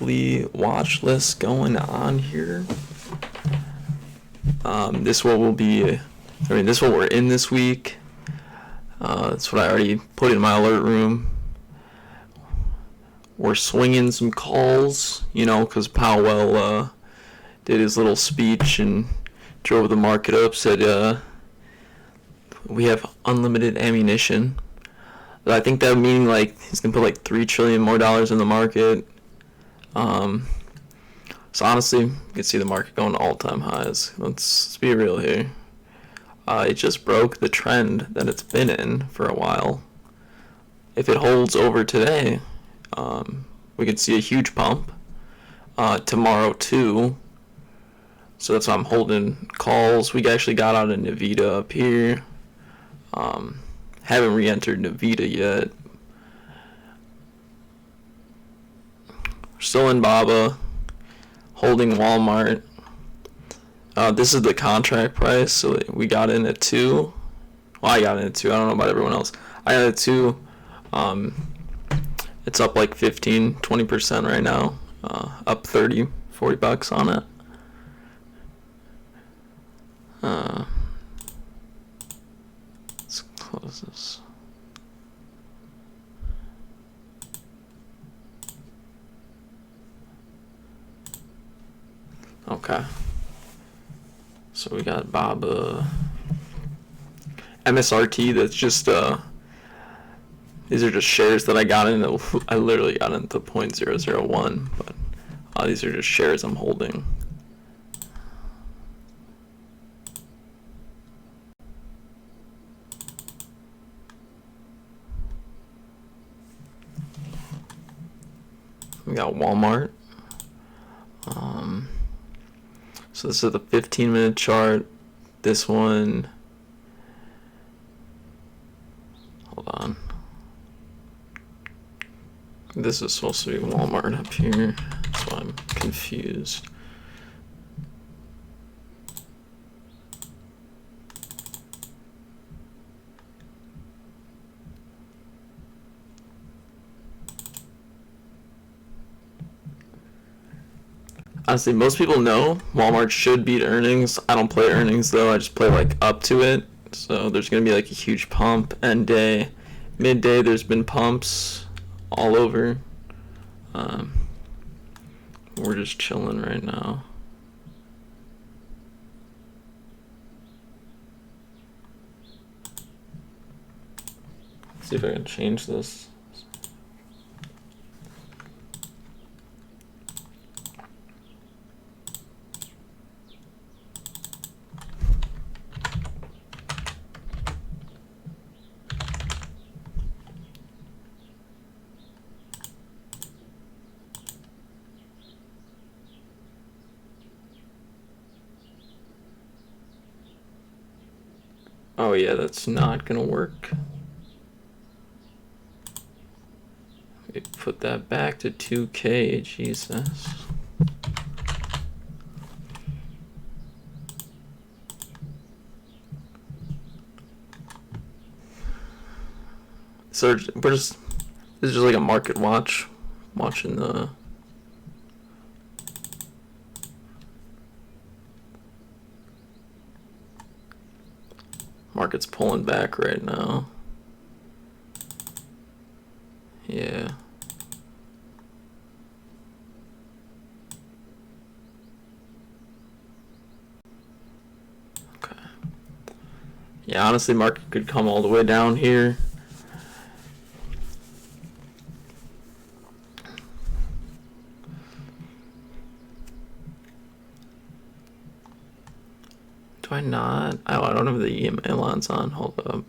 weekly watch list going on here. This what will be, this what we're in this week. That's what I already put in my alert room. We're swinging some calls, because Powell did his little speech and drove the market up, said we have unlimited ammunition. But I think that would mean he's going to put $3 trillion more in the market. So honestly, you can see the market going to all-time highs. Let's be real here. It just broke the trend that it's been in for a while. If it holds over today, we could see a huge pump. Tomorrow too. So that's why I'm holding calls. We actually got out of NVDA up here. Haven't re-entered NVDA yet. Still in BABA. Holding Walmart. This is the contract price, so we got in at 2. Well, I got in at 2. I don't know about everyone else. I got at 2. It's up 15-20% right now. Up 30-40 bucks on it. Let's close this. Okay. So we got BABA. MSRT, that's just, these are just shares that I got in. I literally got into 0.001, but these are just shares I'm holding. We got Walmart. So this is the 15-minute chart. This one, hold on. This is supposed to be Walmart up here. That's why I'm confused. Honestly, most people know Walmart should beat earnings. I don't play earnings though. I just play up to it. So there's gonna be a huge pump end day, midday. There's been pumps all over. We're just chilling right now. Let's see if I can change this. Oh yeah, that's not gonna work. We put that back to 2K, Jesus. So this is just a market watch, watching the market's pulling back right now. Yeah. Okay. Yeah, honestly, market could come all the way down here. Do I not? Oh, I don't have the airlines on. Hold up.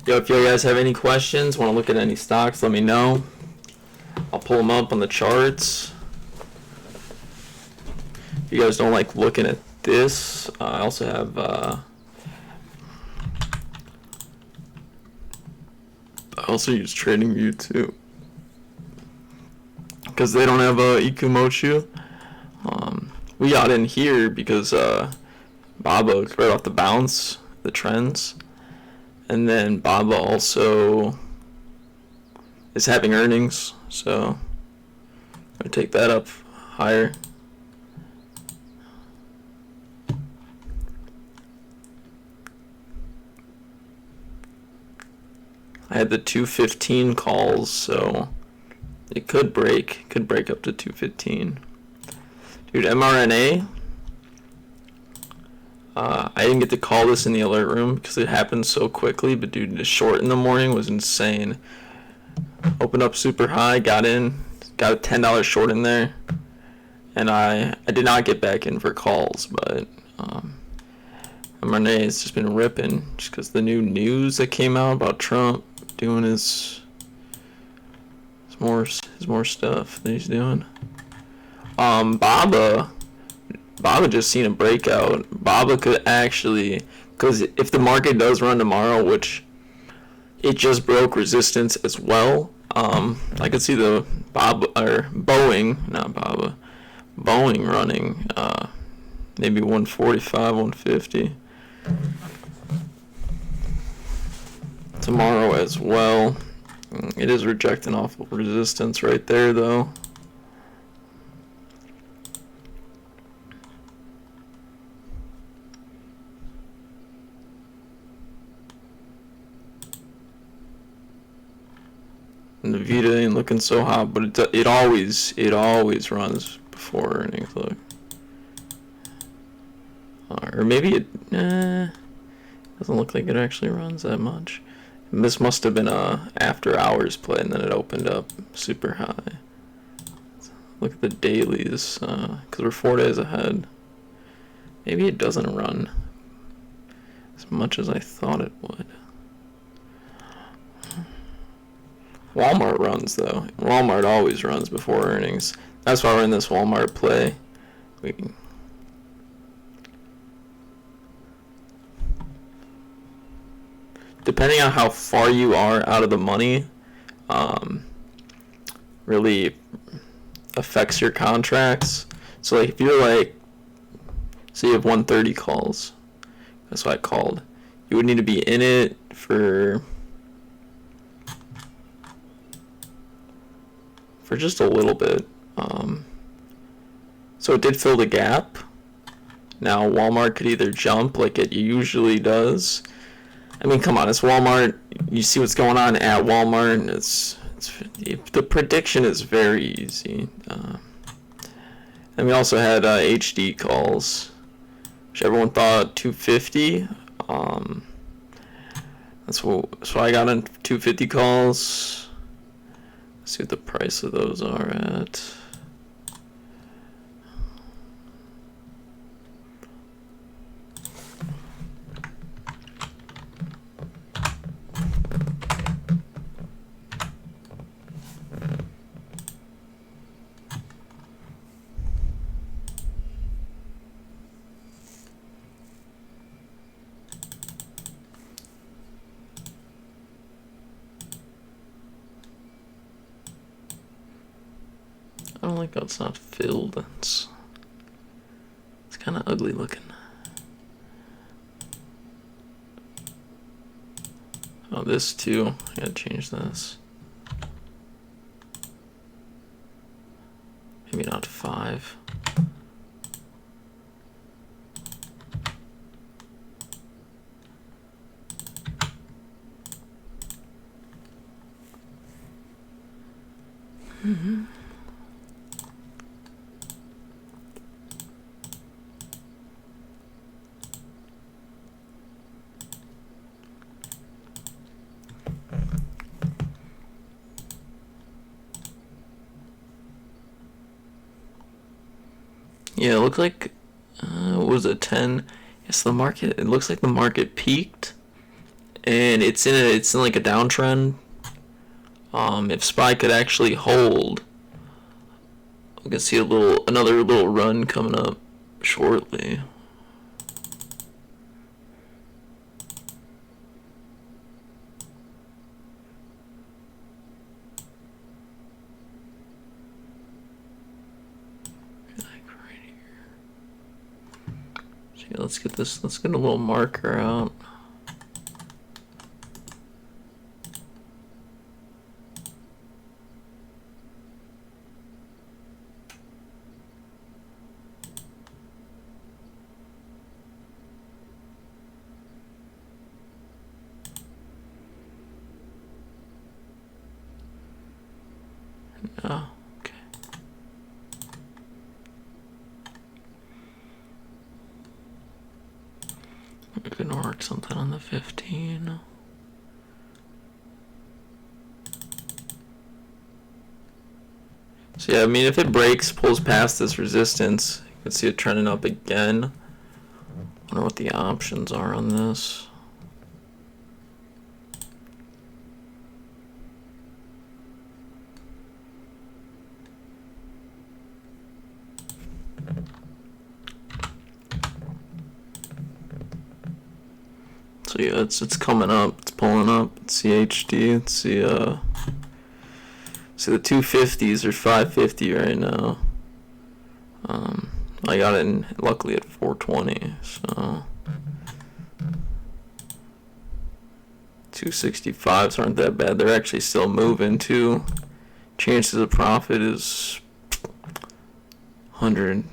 Yo, if you guys have any questions, want to look at any stocks, let me know. I'll pull them up on the charts. If you guys don't like looking at this, I also have also use TradingView too, because they don't have Ikumochu. We got in here because Baba right off the bounce, the trends, and then Baba also is having earnings, so I'm gonna take that up higher. I had the 215 calls, so it could break up to 215. Dude, mRNA, I didn't get to call this in the alert room because it happened so quickly, but dude, the short in the morning was insane. Opened up super high, got in, got a $10 short in there, and I did not get back in for calls, but mRNA has just been ripping just because the new news that came out about Trump doing his more stuff that he's doing. Baba just seen a breakout. Baba could actually, because if the market does run tomorrow, which it just broke resistance as well, I could see the Boeing running maybe 145, 150 tomorrow as well. It is rejecting off of resistance right there though. NVDA ain't looking so hot, but it always runs before earnings. Look, or maybe it doesn't look like it actually runs that much. And this must have been a after hours play, and then it opened up super high. Look at the dailies, because we're 4 days ahead. Maybe it doesn't run as much as I thought it would. Walmart runs though. Walmart always runs before earnings. That's why we're in this Walmart play. Depending on how far you are out of the money, really affects your contracts. So like if you're like, say you have 130 calls, that's what I called. You would need to be in it for just a little bit. So it did fill the gap. Now Walmart could either jump like it usually does. I mean, come on, it's Walmart. You see what's going on at Walmart, and it's the prediction is very easy. And we also had HD calls, which everyone thought 250. So I got in 250 calls. Let's see what the price of those are at. I don't like how it's not filled. It's kind of ugly looking. Oh, this too. I gotta change this. Maybe not 5. Yeah, it looked like, what was it, 10? Yes, the market, it looks like the market peaked, and it's in like a downtrend. If SPY could actually hold, we can see another little run coming up shortly. Okay, let's get this. Let's get a little marker out. Yeah, okay. We're gonna work something on the 15. So yeah, I mean, if it breaks, pulls past this resistance, you can see it trending up again. I wonder what the options are on this. So yeah, it's coming up, it's pulling up. Let's see HD. Let's see the 250s are 550 right now. I got it in, luckily at 420. So 265s aren't that bad. They're actually still moving too. Chances of profit is 100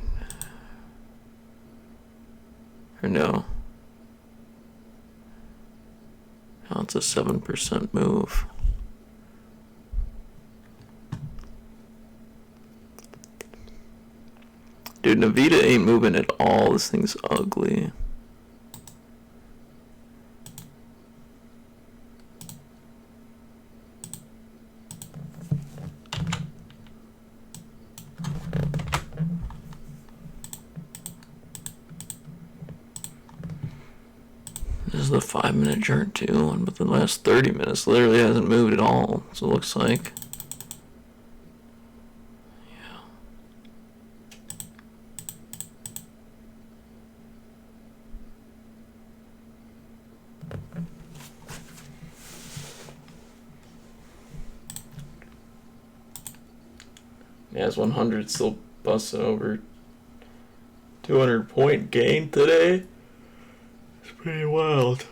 or no. Oh, it's a 7% move. Dude, NVDA ain't moving at all. This thing's ugly. This is the 5-minute chart too, and within the last 30 minutes literally hasn't moved at all. So it looks like. Yeah. As 100 still busting over 200-point gain today. It's pretty wild.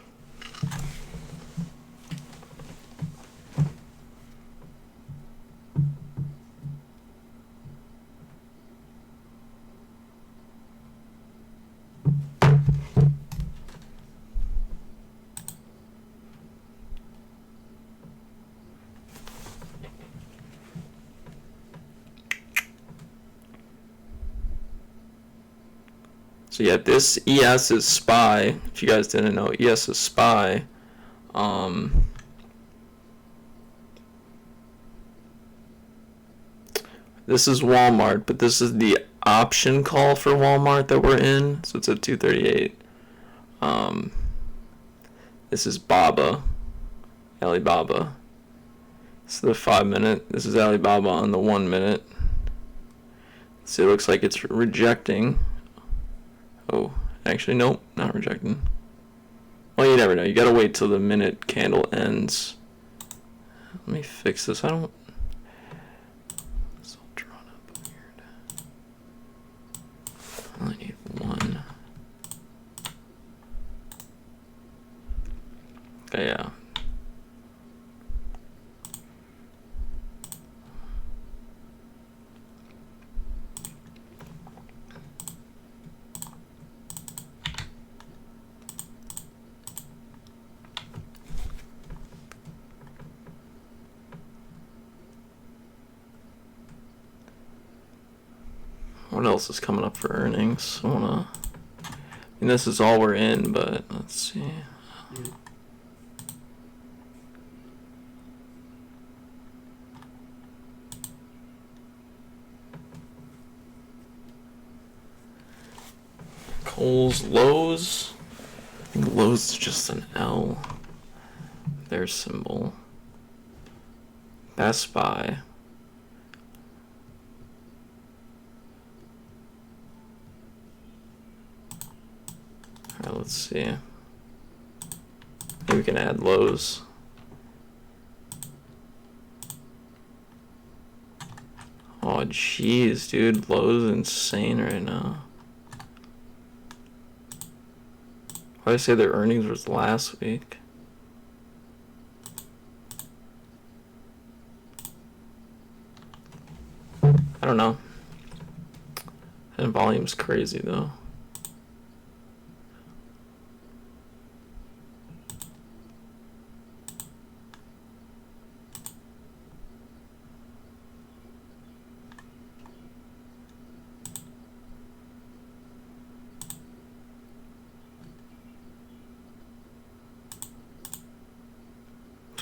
So yeah, this ES is SPY. If you guys didn't know, ES is SPY. This is Walmart, but this is the option call for Walmart that we're in. So it's at 238. This is Baba, Alibaba. This is the 5-minute. This is Alibaba on the 1-minute. So it looks like it's rejecting. Oh, actually, nope, not rejecting. Well, you never know. You gotta wait till the minute candle ends. Let me fix this. I don't. It's all drawn up weird. I only need one. Okay, yeah. What else is coming up for earnings? I mean, this is all we're in, but let's see. Kohl's, Lowe's. I think Lowe's is just an L. Their symbol. Best Buy. Alright, let's see. Maybe we can add Lowe's. Oh jeez, dude, Lowe's insane right now. Why did I say their earnings was last week? I don't know. And volume's crazy though.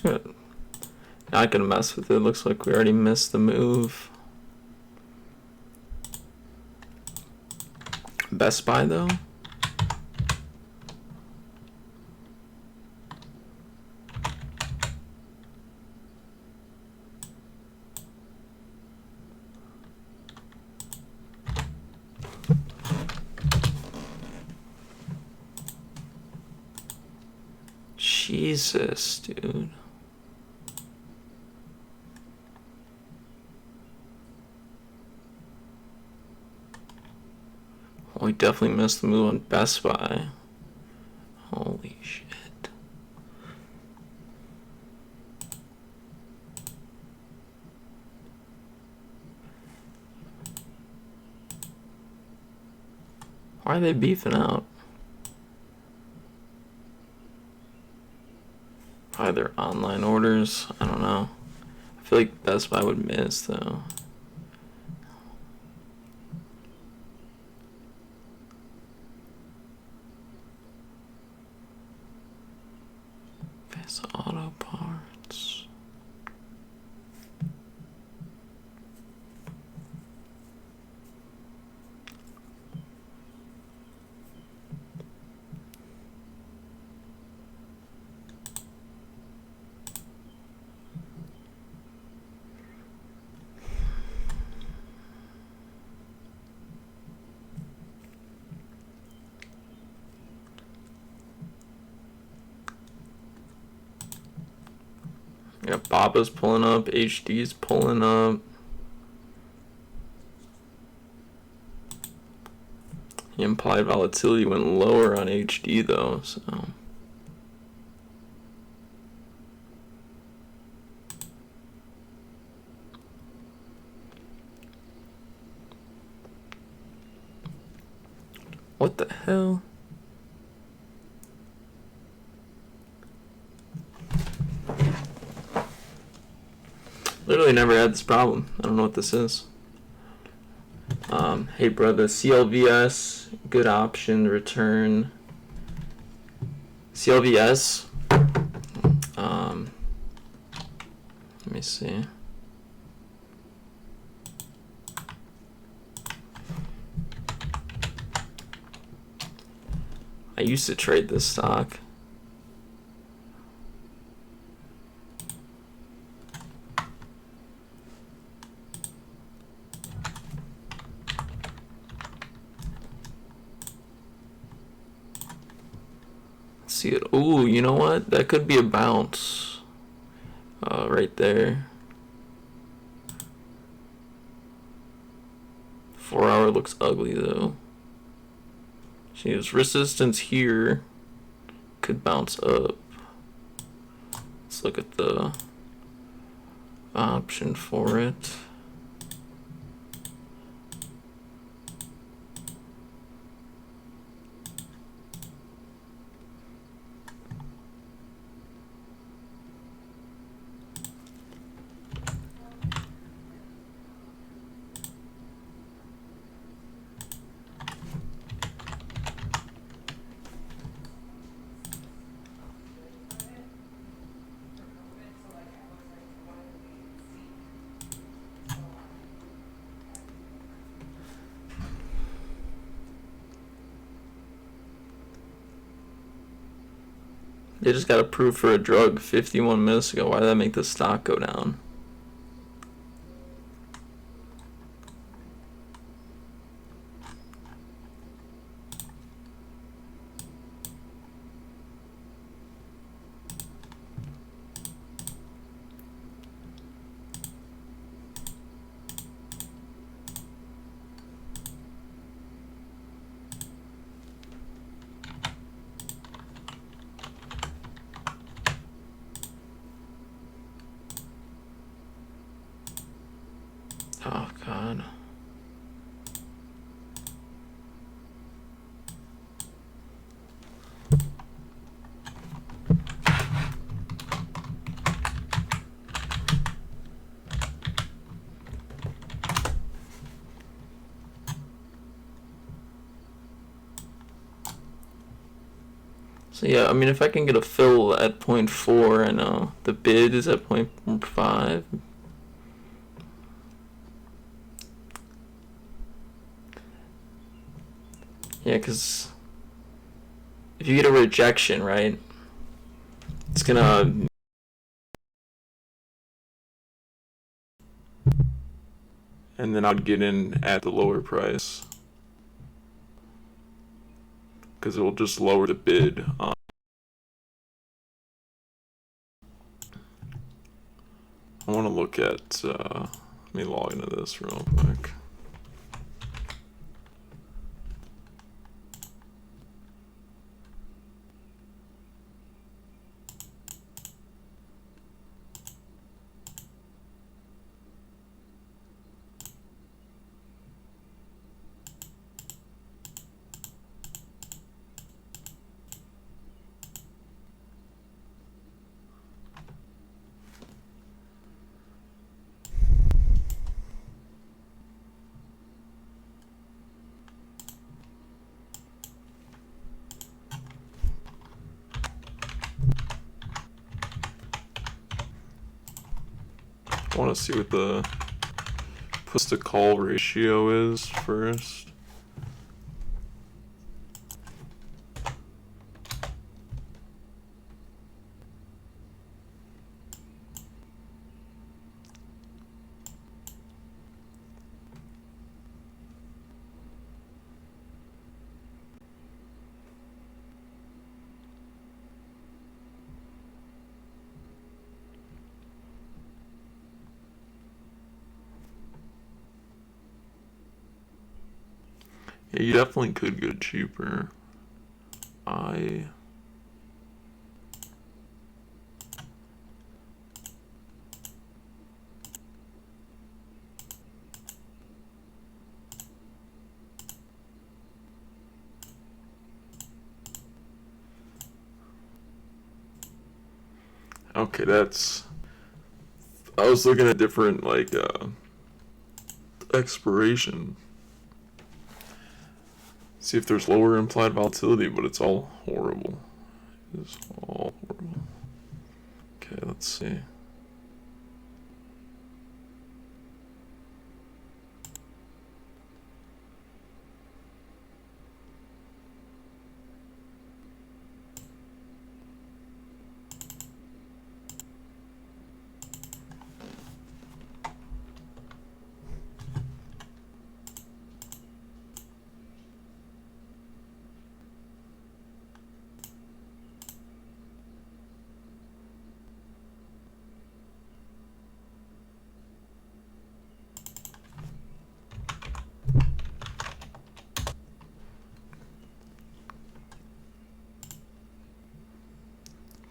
Good. Not gonna mess with it. Looks like we already missed the move. Best Buy though. Jesus, dude. We definitely missed the move on Best Buy. Holy shit. Why are they beefing out? Probably their online orders. I don't know. I feel like Best Buy would miss though. Auto parts. Yeah, Baba's pulling up, HD's pulling up. The implied volatility went lower on HD though, so. What the hell? Literally never had this problem. I don't know what this is. Hey brother, CLVS, good option, return. CLVS. Let me see. I used to trade this stock. See it. Ooh, you know what? That could be a bounce. Right there. 4 hour looks ugly though. See, his resistance here could bounce up. Let's look at the option for it. They just got approved for a drug 51 minutes ago. Why did that make the stock go down? So yeah, I mean, if I can get a fill at 0.4, I know the bid is at 0.5. Yeah, because if you get a rejection, right, it's gonna. And then I'd get in at the lower price because it will just lower the bid. I want to look at. Let me log into this real quick. I want to see what the push to call ratio is first. Yeah, you definitely could get it cheaper. Okay, that's. I was looking at different expiration. See if there's lower implied volatility, but it's all horrible. It's all horrible. Okay, let's see.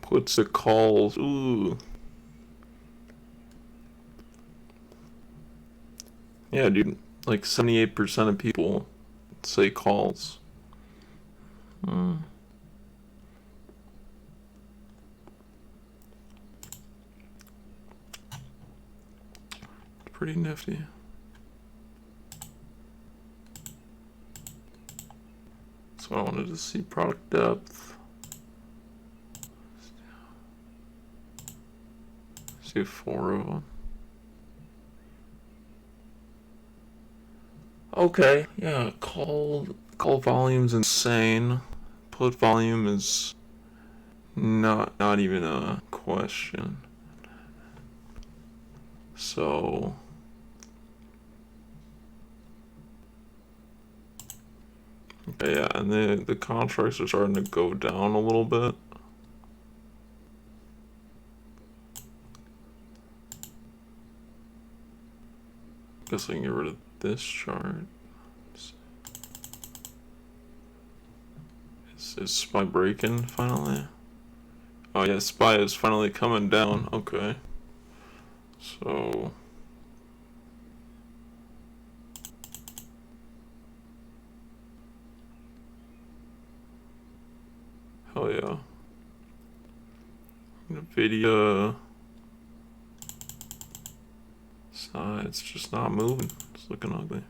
Puts the calls. Ooh. Yeah, dude. Like 78% of people say calls. Pretty nifty. So I wanted to see product depth. See 4 of them. Okay, yeah, call volume's insane. Put volume is not even a question. So okay, yeah, and the contracts are starting to go down a little bit. Guess I can get rid of this chart. Is SPY breaking finally? Oh yeah, SPY is finally coming down. Okay. So hell yeah. NVDA. It's just not moving. It's looking ugly.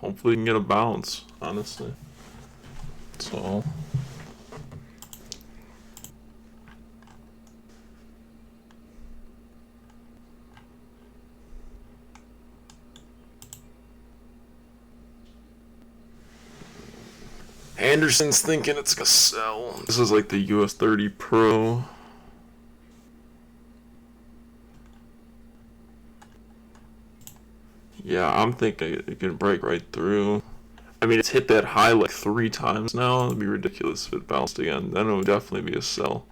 hopefully you can get a bounce, honestly. That's all. Anderson's thinking it's gonna sell. This is like the US 30 Pro. Yeah, I'm thinking it can break right through. I mean, it's hit that high like 3 times now. It'd be ridiculous if it bounced again. Then it would definitely be a sell.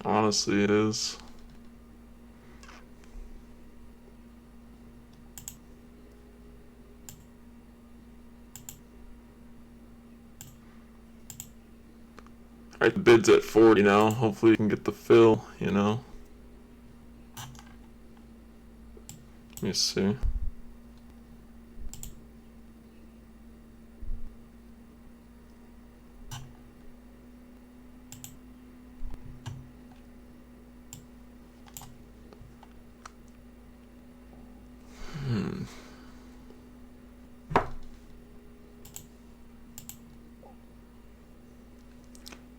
Honestly, it is. Alright, the bid's at 40 now. Hopefully you can get the fill, you know. Let me see.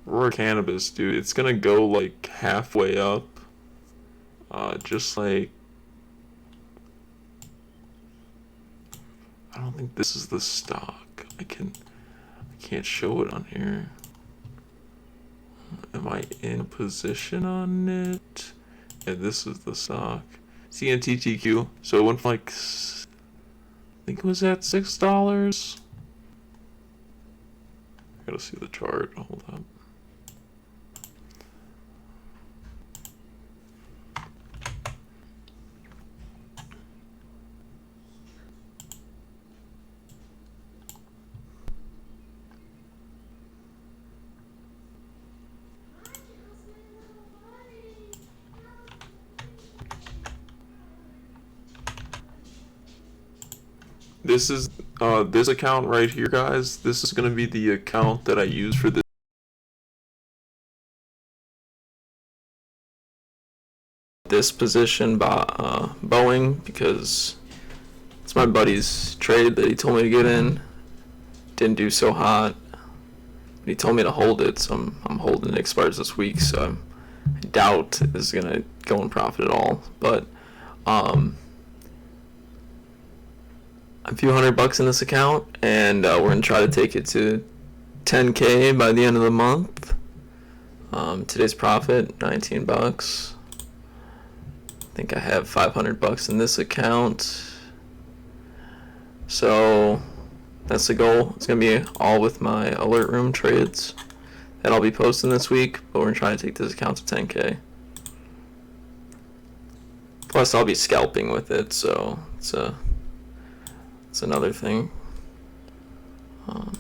Roar Cannabis, dude, it's gonna go like halfway up. Just like, I don't think this is the stock. I can't show it on here. Am I in a position on it? Yeah, this is the stock. CNTTQ. So it went from like, I think it was at $6. I gotta see the chart. Hold up. This is this account right here, guys. This is gonna be the account that I use for this position by Boeing, because it's my buddy's trade that he told me to get in. Didn't do so hot. He told me to hold it, so I'm holding it. Expires this week, so I doubt it's gonna go in profit at all. But a few $100 in this account, and we're gonna try to take it to 10K by the end of the month. Today's profit $19. I think I have $500 in this account, so that's the goal. It's gonna be all with my alert room trades that I'll be posting this week, but we're gonna try to take this account to 10K. Plus I'll be scalping with it, so it's another thing. Oh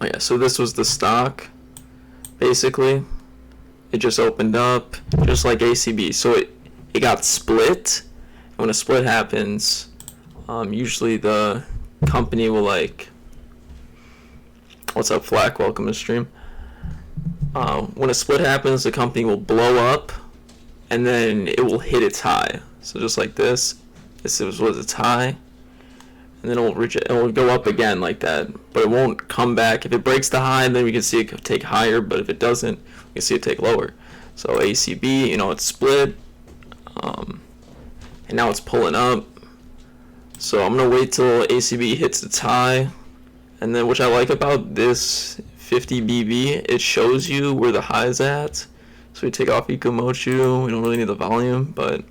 yeah, so this was the stock, basically. It just opened up, just like ACB. So it got split. And when a split happens, usually the company will like, what's up, Flack? Welcome to stream. When a split happens, the company will blow up, and then it will hit its high. So just like this. This was its high, and then it will go up again like that, but it won't come back. If it breaks the high, then we can see it take higher, but if it doesn't, we can see it take lower. So ACB, you know, it's split, and now it's pulling up. So I'm gonna wait till ACB hits its high, and then which I like about this 50 BB, it shows you where the high is at. So we take off Ikomochu, we don't really need the volume, but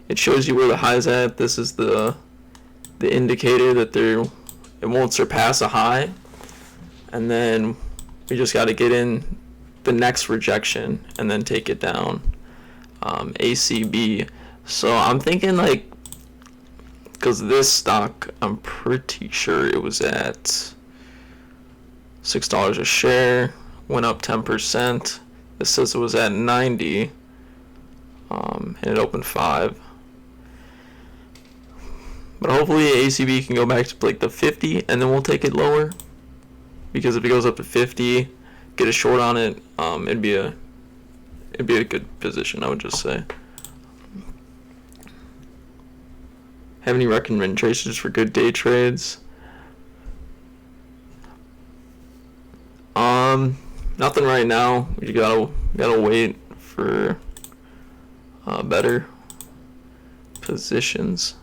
it shows you where the high is at. This is the indicator that it won't surpass a high, and then we just got to get in the next rejection and then take it down. ACB. So I'm thinking like, because this stock, I'm pretty sure it was at $6 a share, went up 10%. This says it was at 90. and it opened 5. But hopefully ACB can go back to like the 50, and then we'll take it lower. Because if it goes up to 50, get a short on it, it'd be a good position, I would just say. Have any recommendations for good day trades? Nothing right now. We gotta wait for better positions.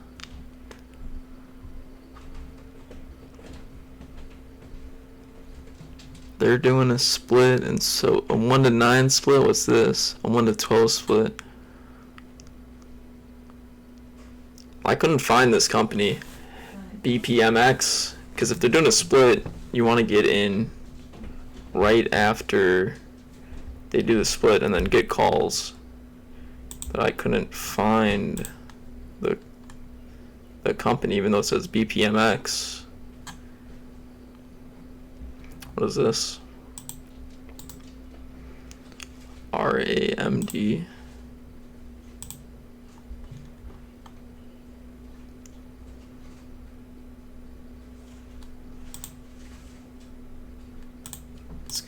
They're doing a split, and so a 1 to 9 split. What's this? A 1 to 12 split. I couldn't find this company, BPMX, because if they're doing a split, you want to get in right after they do the split and then get calls. But I couldn't find the company, even though it says BPMX. What is this? RAMD.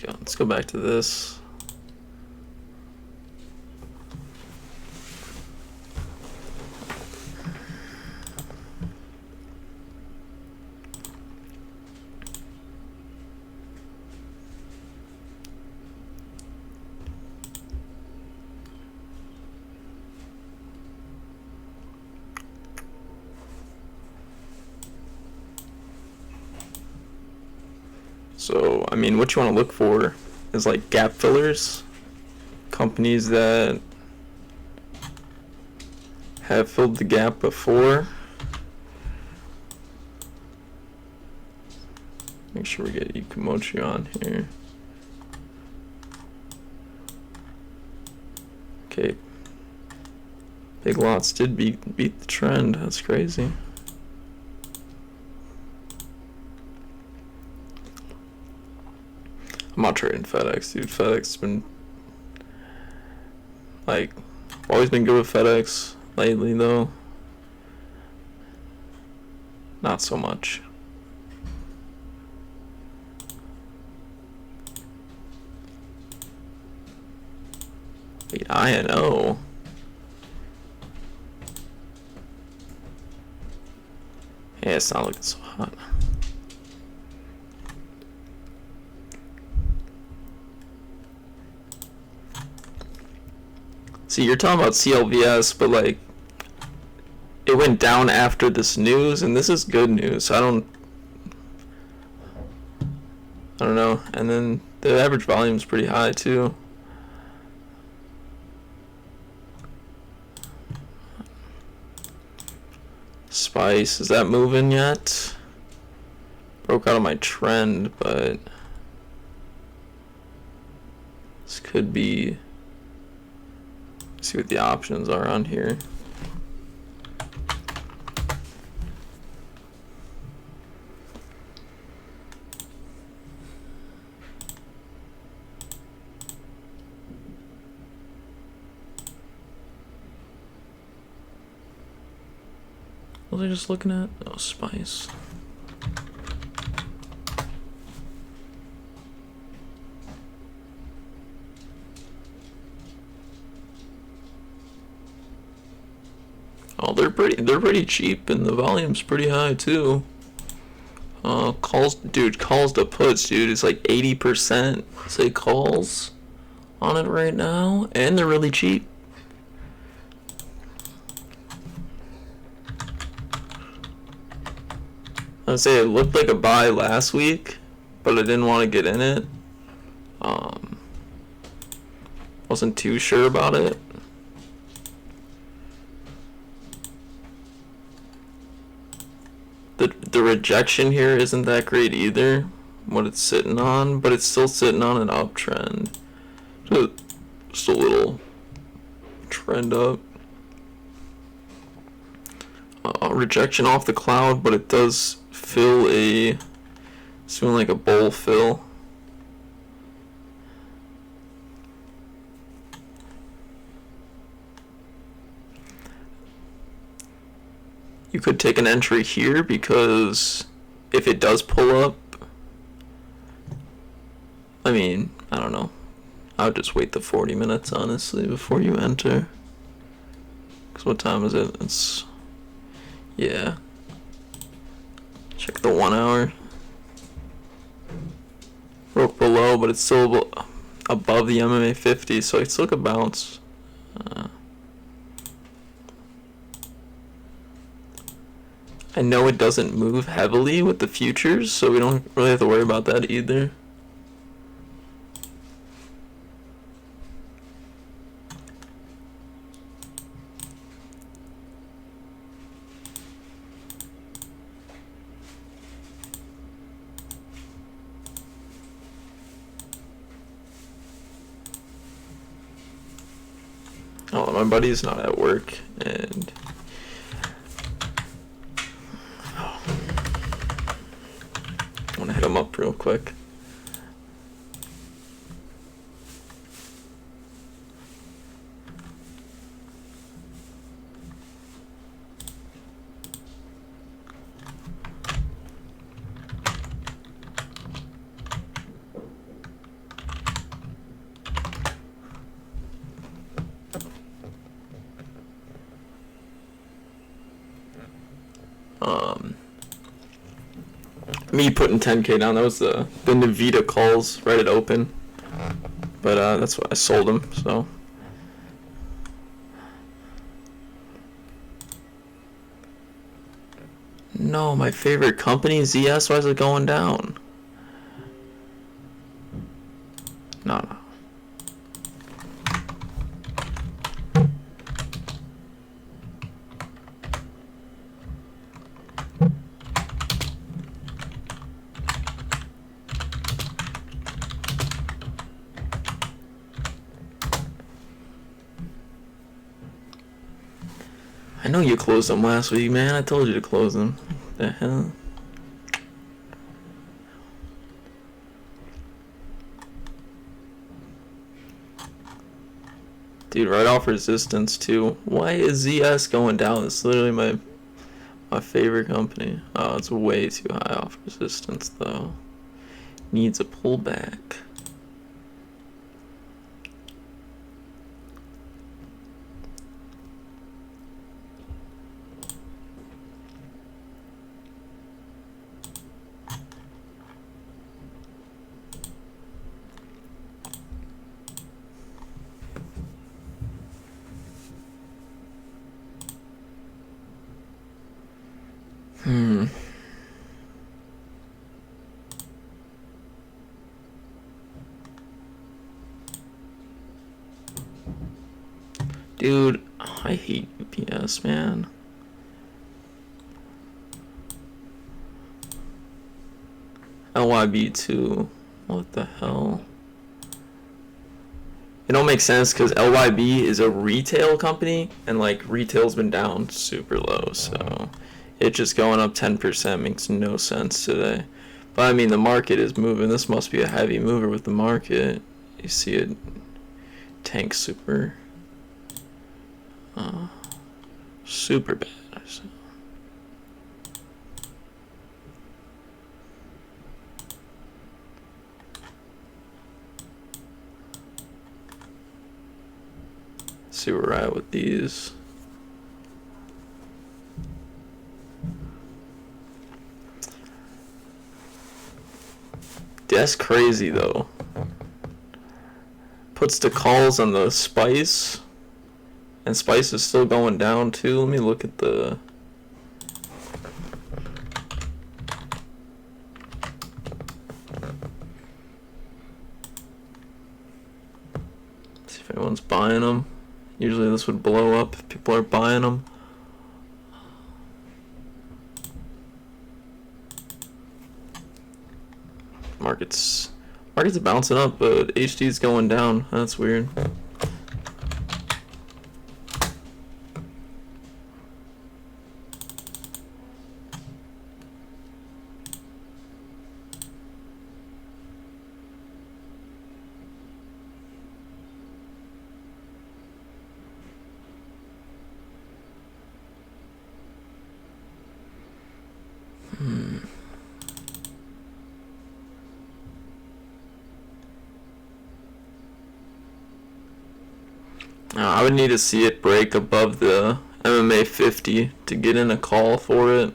Let's go back to this. So, I mean, what you want to look for is like gap fillers, companies that have filled the gap before. Make sure we get Ikumochi on here. Okay. Big lots did beat the trend. That's crazy. I'm not trading FedEx, dude. FedEx has been like always been good with FedEx. Lately though, not so much. Wait, INO. Yeah, it's not looking so hot. See, you're talking about CLVS, but like it went down after this news, and this is good news. So I don't know. And then the average volume is pretty high too. Spice, is that moving yet? Broke out of my trend, but this could be. See what the options are on here. What was I just looking at? Oh, Spice. Oh, they're pretty cheap, and the volume's pretty high too. Calls to puts, dude, it's like 80%. Say calls on it right now, and they're really cheap. I'd say it looked like a buy last week, but I didn't want to get in it. Wasn't too sure about it. The rejection here isn't that great either, what it's sitting on, but it's still sitting on an uptrend. Just a little trend up. Rejection off the cloud, but it does fill it's doing like a bowl fill. You could take an entry here because if it does pull up, I mean, I don't know. I would just wait the 40 minutes, honestly, before you enter. Because what time is it? It's... yeah. Check the 1 hour. Broke below, but it's still above the MMA 50, so it still could bounce. I know it doesn't move heavily with the futures, so we don't really have to worry about that either. Oh, my buddy's not at work, and I want to hit him up real quick. Me putting 10K down, that was the NVDA calls right at open. But that's why I sold them, so. No, my favorite company, ZS, why is it going down? No. I know you closed them last week, man. I told you to close them. What the hell? Dude, right off resistance too. Why is ZS going down? It's literally my favorite company. Oh, it's way too high off resistance though. Needs a pullback. Dude, I hate UPS, man. LYB2. What the hell? It don't make sense because LYB is a retail company and like retail's been down super low, so it just going up 10% makes no sense today. But I mean, the market is moving. This must be a heavy mover with the market. You see it tank super super bad. So. See where we're at with these. That's crazy though. Puts the calls on the spice. And spice is still going down too. Let me look at the... see if anyone's buying them. Usually this would blow up if people are buying them. Market's bouncing up, but HD's going down. That's weird. I would need to see it break above the MMA 50 to get in a call for it.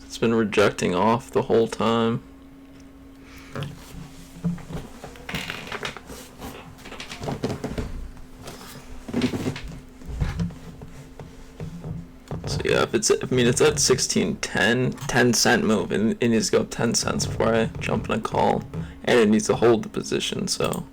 It's been rejecting off the whole time. So yeah, it's at 16.10, 10-cent move, and it needs to go up 10 cents before I jump in a call, and it needs to hold the position. So.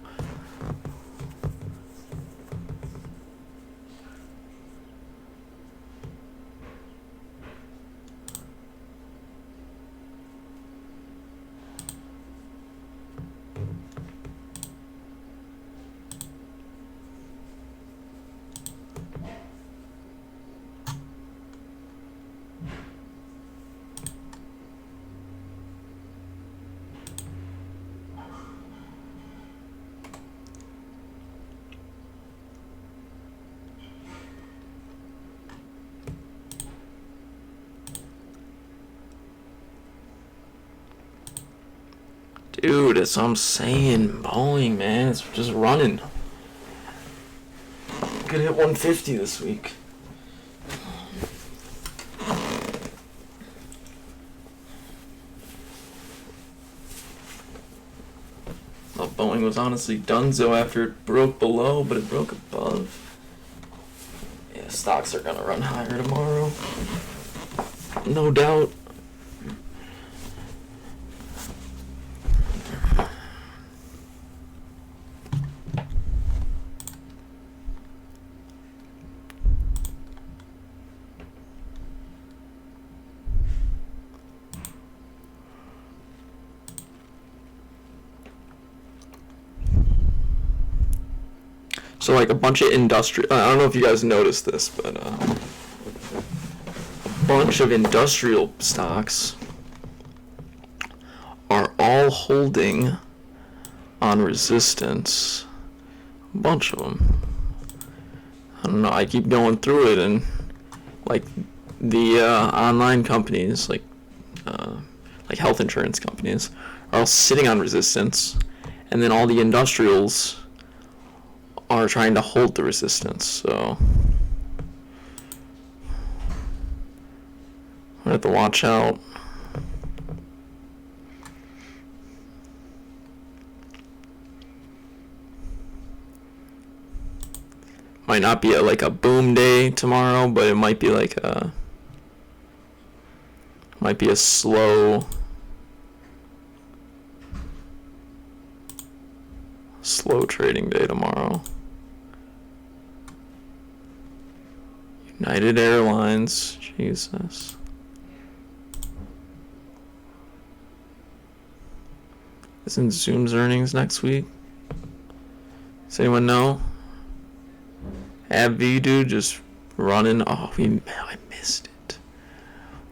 Dude, that's what I'm saying. Boeing, man. It's just running. Could hit 150 this week. Thought Boeing was honestly donezo after it broke below, but it broke above. Yeah, stocks are gonna run higher tomorrow. No doubt. So like a bunch of industrial, I don't know if you guys noticed this, but a bunch of industrial stocks are all holding on resistance. A bunch of them. I don't know, I keep going through it, and like the online companies, like health insurance companies, are all sitting on resistance, and then all the industrials are trying to hold the resistance. So we have to watch out. Might not be like a boom day tomorrow, but it might be like a slow trading day tomorrow. United Airlines, Jesus. Isn't Zoom's earnings next week? Does anyone know? AbbVie, dude, just running. Oh, I missed it.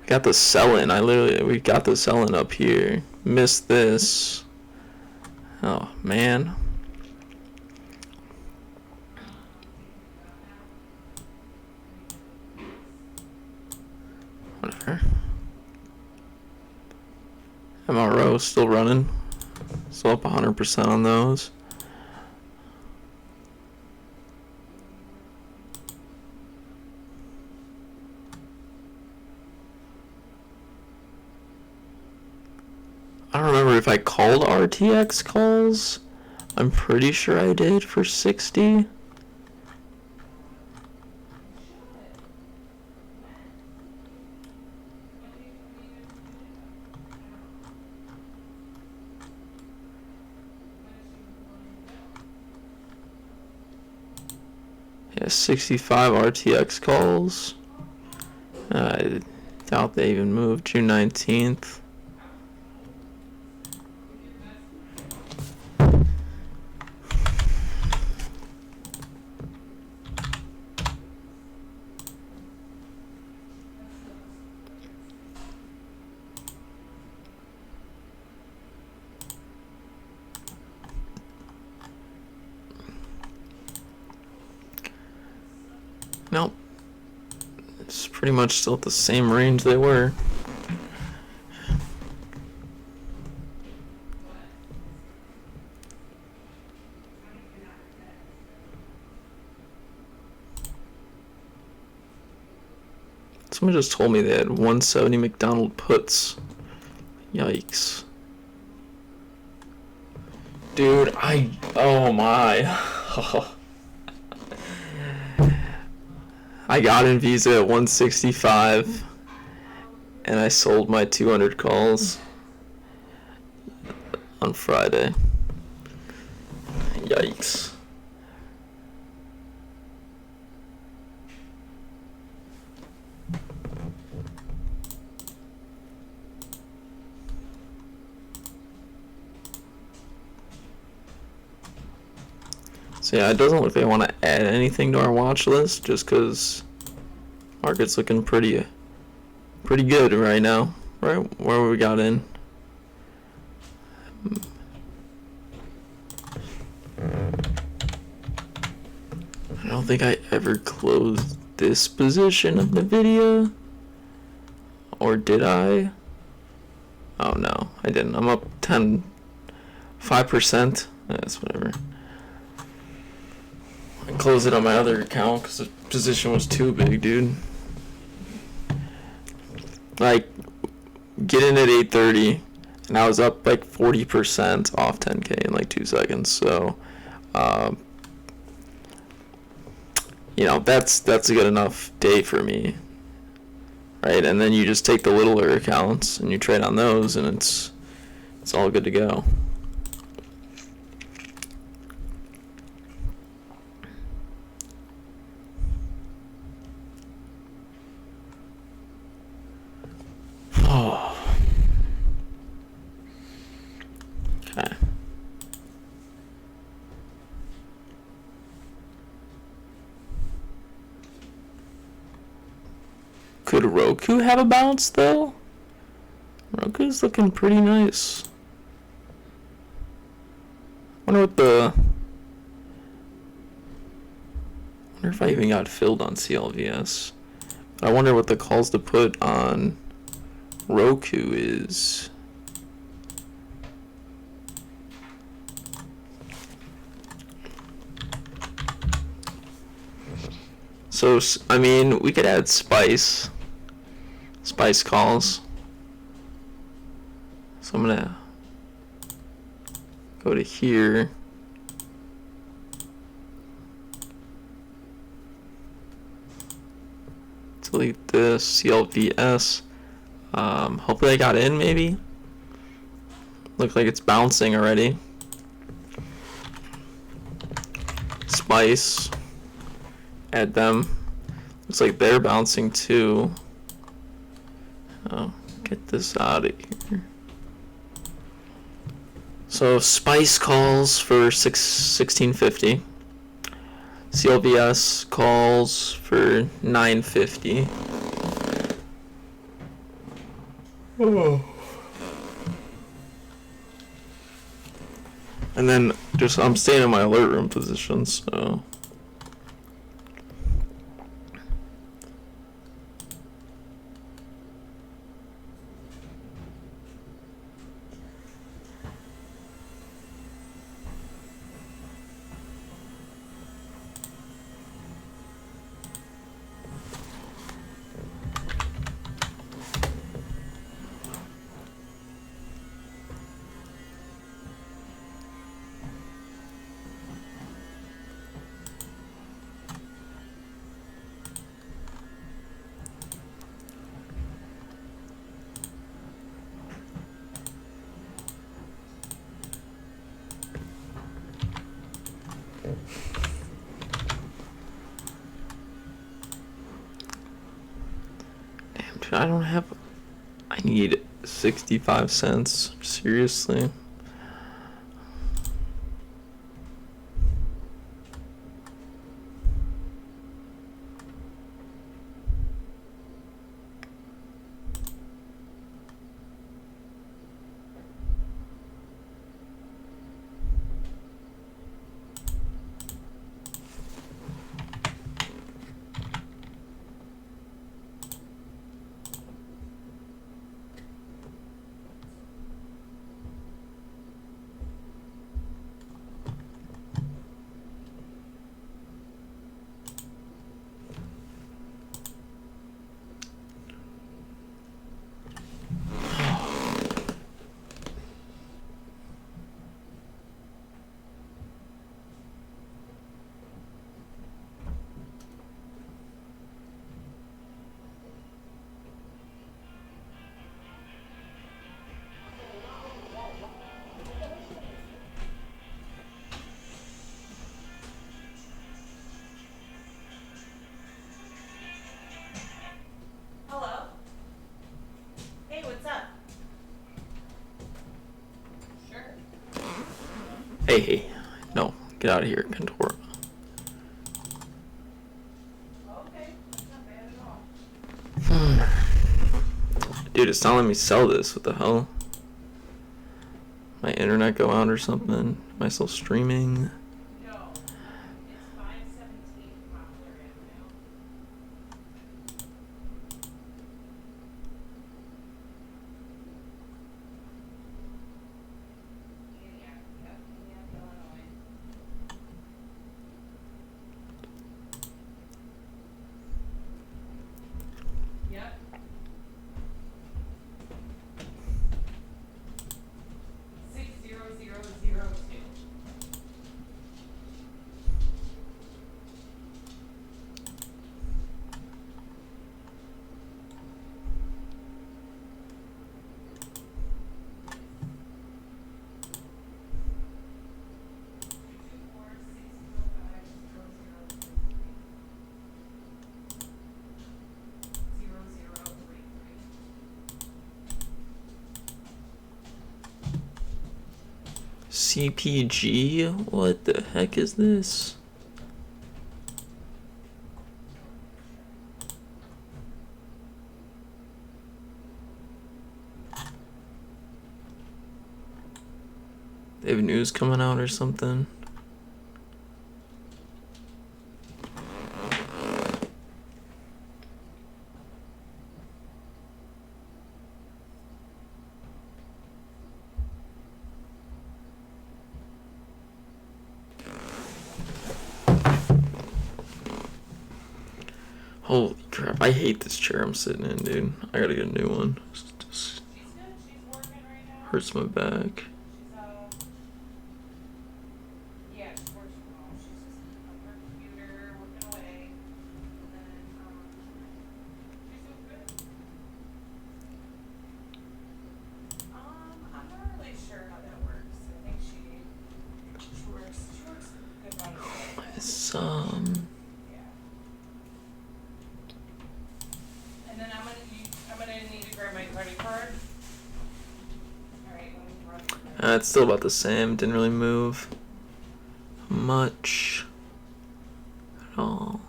We got the sell-in. We got the sell-in up here. Missed this. Oh, man. Whatever. MRO still running. Still up 100% on those. I don't remember if I called RTX calls. I'm pretty sure I did for 60. Yeah, 65 RTX calls. I doubt they even moved. June 19th. Nope. It's pretty much still at the same range they were. Someone just told me they had 170 McDonald puts. Yikes. Dude, oh my. I got in Visa at 165 and I sold my 200 calls on Friday. Yikes. So yeah, it doesn't look like I want to add anything to our watch list just because market's looking pretty good right now. Right where we got in. I don't think I ever closed this position of NVDA. Or did I? Oh no, I didn't. I'm up 5%. That's whatever. I closed it on my other account because the position was too big, dude. Like, get in at 8:30, and I was up like 40% off 10K in like 2 seconds. So, that's a good enough day for me, right? And then you just take the littler accounts and you trade on those, and it's all good to go. Okay. Could Roku have a bounce though? Roku's looking pretty nice. Wonder if I even got filled on CLVS. I wonder what the calls to put on Roku is. So, I mean, we could add spice calls. So I'm gonna go to here. Delete this, CLVS. Hopefully I got in, maybe. Looks like it's bouncing already. Spice. Add them. Looks like they're bouncing too. Oh, get this out of here. So Spice calls for 1650. CLVS calls for 950. Oh. And then I'm staying in my alert room position, so. Damn, dude, I need 65 cents. Seriously? Hey, hey. No, get out of here, Contour. Okay, that's not bad at all. Dude, it's not letting me sell this. What the hell? My internet go out or something? Am I still streaming? No, it's 517 Poplar Avenue. Antioch, yep, Antioch, Illinois. Yep. 60002. CPG? What the heck is this? They have news coming out or something? Holy crap, I hate this chair I'm sitting in, dude. I gotta get a new one. It just She's good. She's working right now. hurts my back. She's yeah, she works from home. She's just on her computer working away, and then she's doing good. I'm not really sure how that works. I think she works a good amount of days. It's Yeah. And then I'm gonna need to grab my credit card. All right, let me run. it's still about the same. Didn't really move much at all.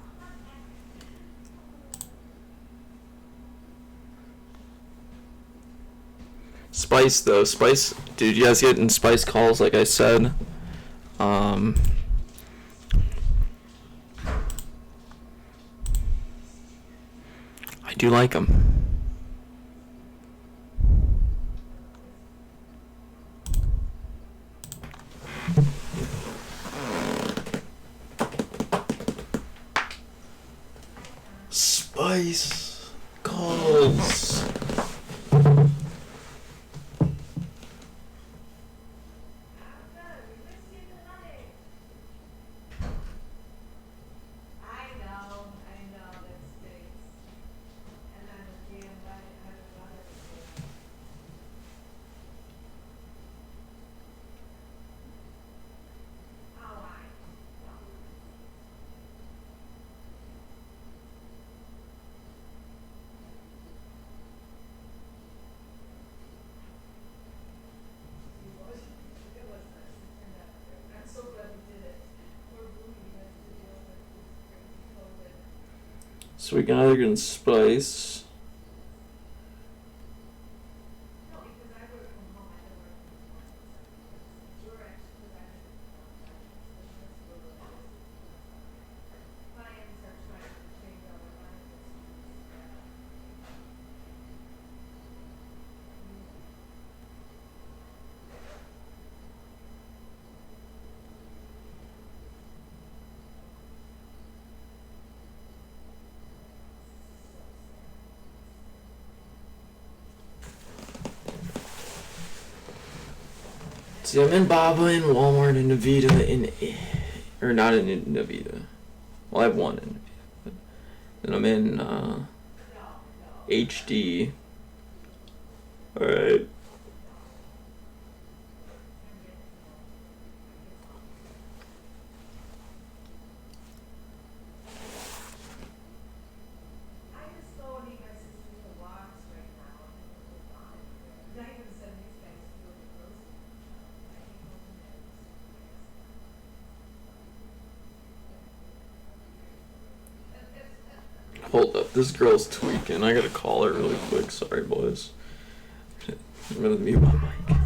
Spice though, Spice, dude, you guys getting Spice calls like I said. I do like them. Spice calls. I know, that stinks. And I'm a damn right, I have another exam. Oh, I know. It was nice. It turned out great. I'm so glad we did it. Poor Ruby has to deal with this crazy COVID. So we can either get Spice. No, because I work from home, I don't work from home. You're actually, because I didn't, that's a little bit. Clients are trying to change all their minds. See, I'm in Baba, in Walmart, in Navita, or not in Navita. Well, I have one in Navita, but then I'm in HD. All right. I just go and eat my sister's the walks right now, and we're fine. And I even send these guys to do the grocery shop. I can go in there. Hold up, this girl's tweaking. I gotta call her really quick. Sorry, boys. I'm gonna mute my mic.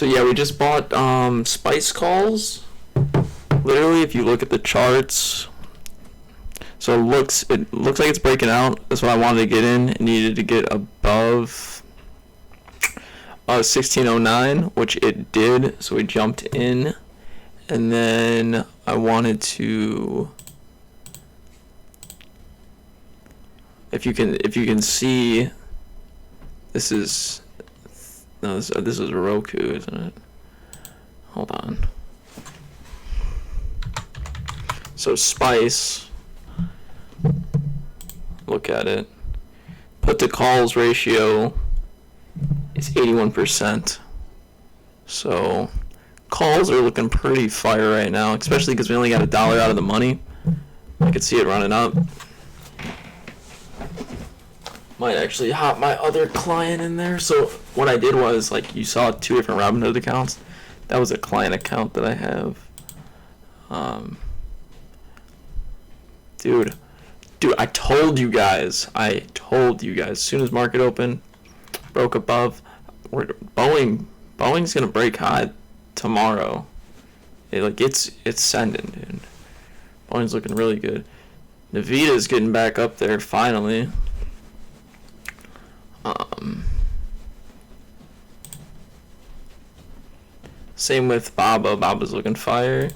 So yeah, we just bought spice calls. Literally, if you look at the charts, so it looks like it's breaking out. That's what I wanted to get in. It needed to get above 1609, which it did. So we jumped in, and then I wanted to. If you can see, this is this is Roku, isn't it? Hold on. So Spice, look at it. Put to calls ratio is 81%. So calls are looking pretty fire right now, especially because we only got $1 out of the money. I could see it running up. Might actually hop my other client in there. So what I did was, like, you saw 2 different Robinhood accounts. That was a client account that I have. Dude, I told you guys. As soon as market open, broke above. Boeing's gonna break high tomorrow. It's sending, dude. Boeing's looking really good. NVDA's getting back up there finally. Same with Baba. Baba's looking fire.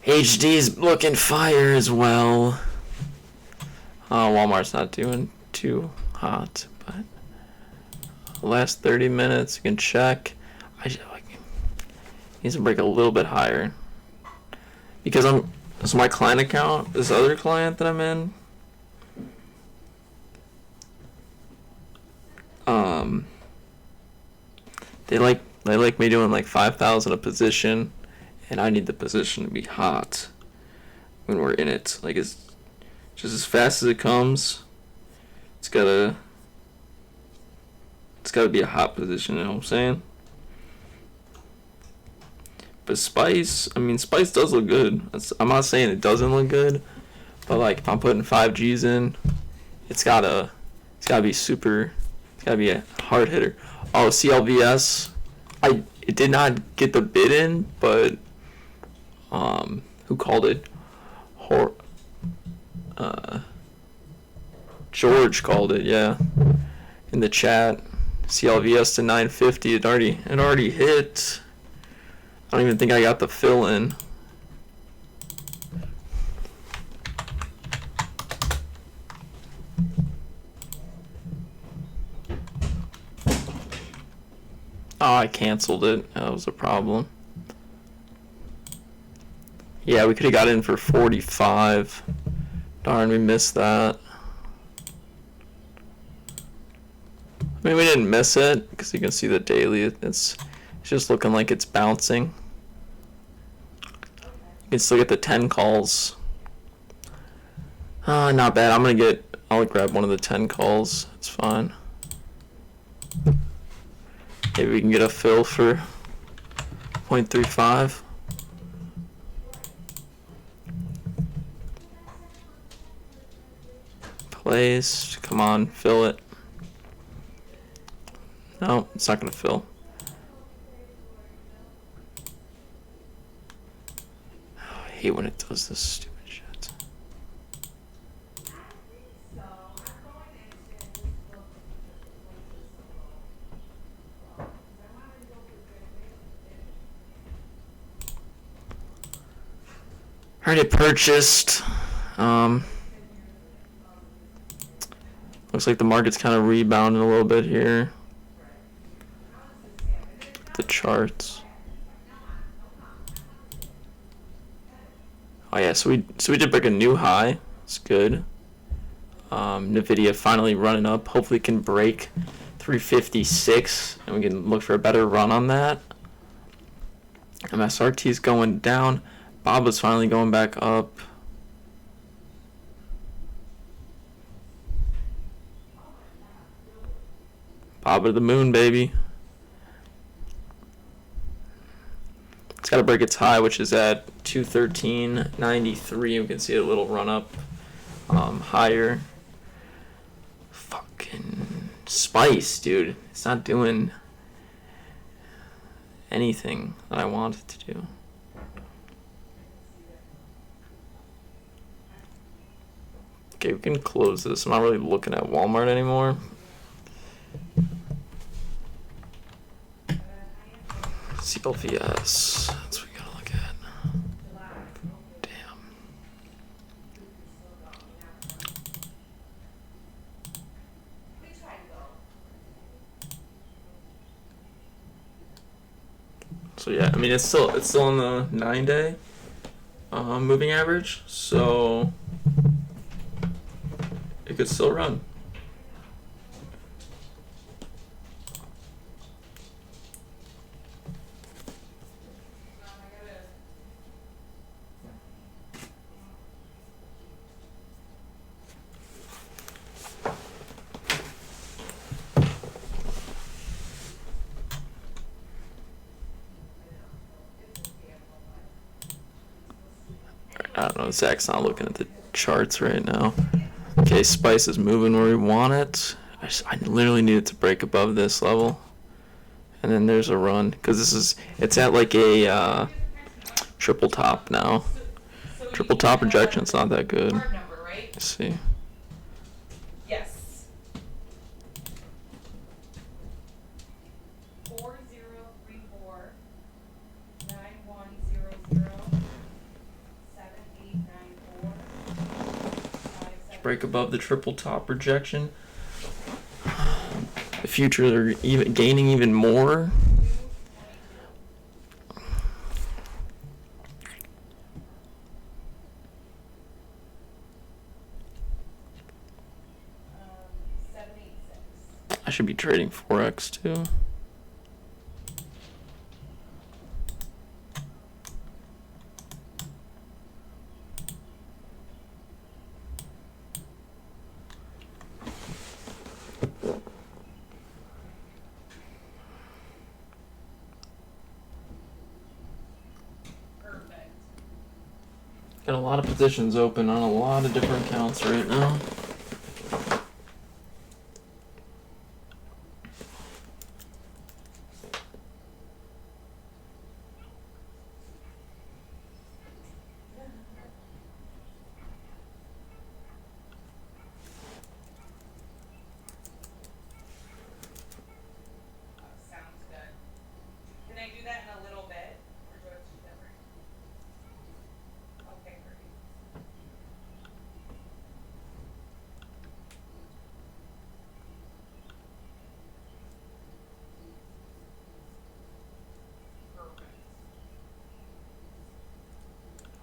HD's looking fire as well. Walmart's not doing too hot, but last 30 minutes you can check. Needs to break a little bit higher because so my client account, this other client that I'm in, they like me doing like 5,000 a position, and I need the position to be hot when we're in it. Like, it's just as fast as it comes. It's gotta be a hot position. You know what I'm saying? But Spice does look good. I'm not saying it doesn't look good, but like if I'm putting 5Gs in, it's gotta be super. It's gotta be a hard hitter. Oh, CLVS, it did not get the bid in, but who called it? George called it, yeah, in the chat. CLVS to 950. It already hit. I don't even think I got the fill in. Oh, I canceled it. That was a problem. Yeah, we could have got in for 45. Darn, we missed that. I mean, we didn't miss it because you can see the daily. It's just looking like it's bouncing. You can still get the 10 calls. Not bad. I'll grab one of the 10 calls. It's fine. Maybe we can get a fill for 0.35. Place. Come on, fill it. No, it's not gonna fill. Oh, I hate when it does this stupid shit. Already purchased. Looks like the market's kind of rebounding a little bit here. The charts. Oh yeah, so we did break a new high. It's good. NVDA finally running up. Hopefully can break 356 and we can look for a better run on that. MSRT's going down. Baba's finally going back up. Baba to the moon, baby. It's got to break its high, which is at 213.93. We can see a little run up higher. Fucking Spice, dude. It's not doing. anything that I wanted to do. Okay, we can close this. I'm not really looking at Walmart anymore. CLVS. That's what we gotta look at. Damn. We tried though. So yeah, I mean it's still in the 9-day moving average, so it could still run. I don't know, Zach's not looking at the charts right now. Okay, Spice is moving where we want it. I literally need it to break above this level. And then there's a run. Because it's at like a triple top now. Triple top rejection's not that good. Card number, right? Let's see. Yes. 4034 9100 7894 Break above the triple top rejection. The futures are even gaining even more. I should be trading Forex too. Perfect. Got a lot of positions open on a lot of different accounts right now. Sounds good. Can I do that in a little bit? Or do I have to do that right? Okay, great. Perfect.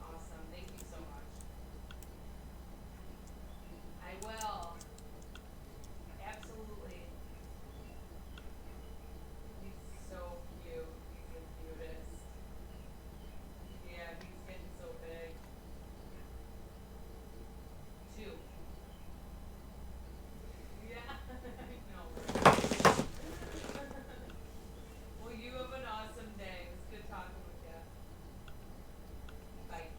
Awesome. Thank you so much. I will. Absolutely. He's so cute. He's the cutest. Yeah, he's getting so big. 2. Yeah, I know, right? Well, you have an awesome day. It was good talking with you. Bye.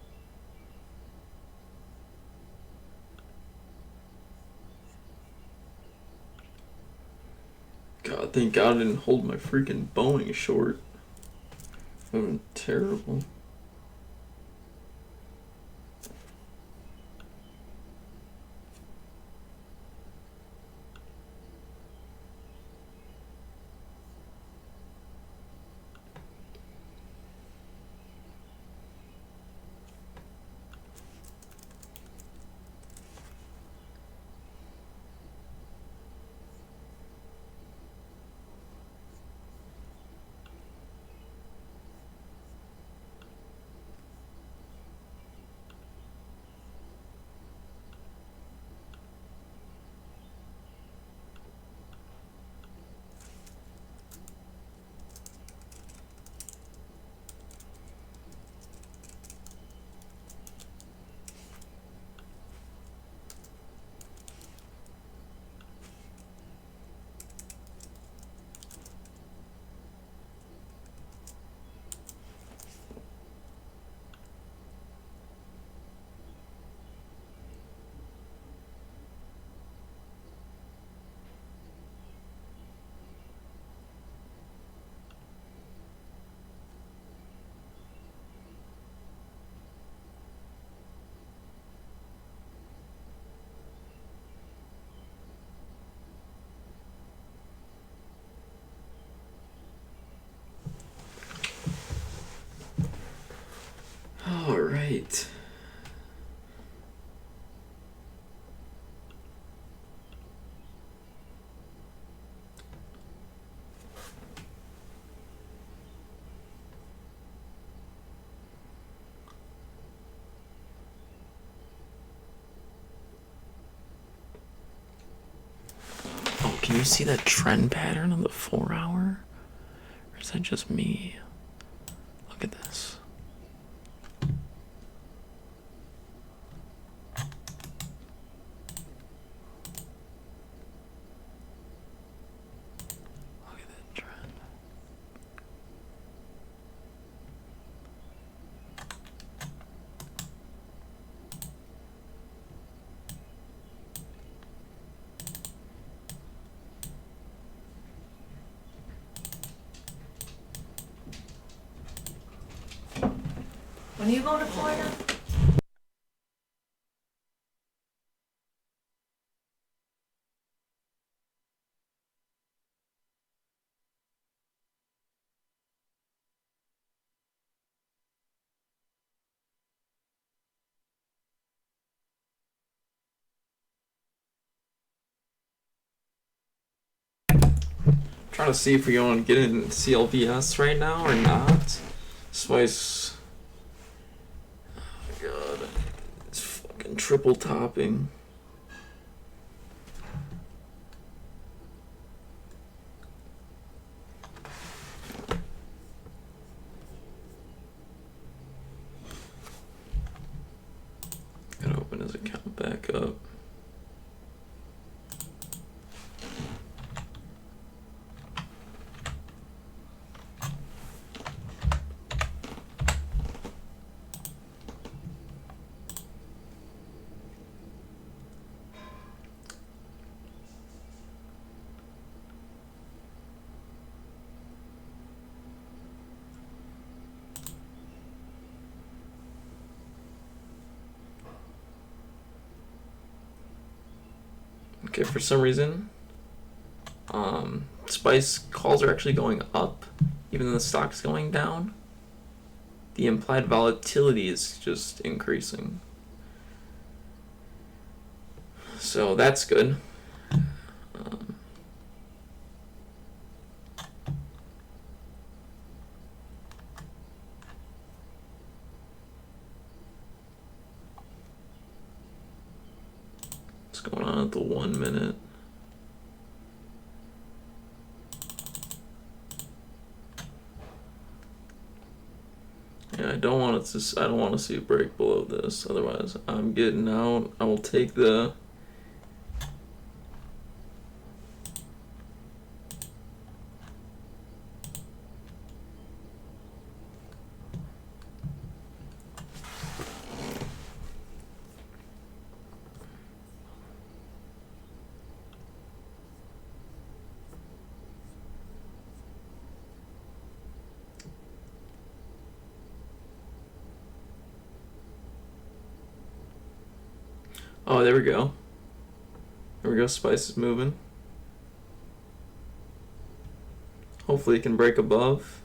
God, thank God I didn't hold my freaking Boeing short. That would have been terrible. right. Oh, can you see that trend pattern on the 4 hour? Or is that just me? Look at this. Look at that trend. When are you going to Florida? Trying to see if we want to get in CLVS right now or not. Spice. Oh my god. It's fucking triple topping. Gotta open his account back up. Okay, for some reason, Spice calls are actually going up, even though the stock's going down. The implied volatility is just increasing. So that's good. What's going on at the 1 minute? Yeah, I don't want it to. I don't want to see a break below this. Otherwise, I'm getting out. I will take the. Oh, there we go. There we go. Spice is moving. Hopefully, it can break above,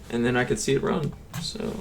and then I could see it run. So.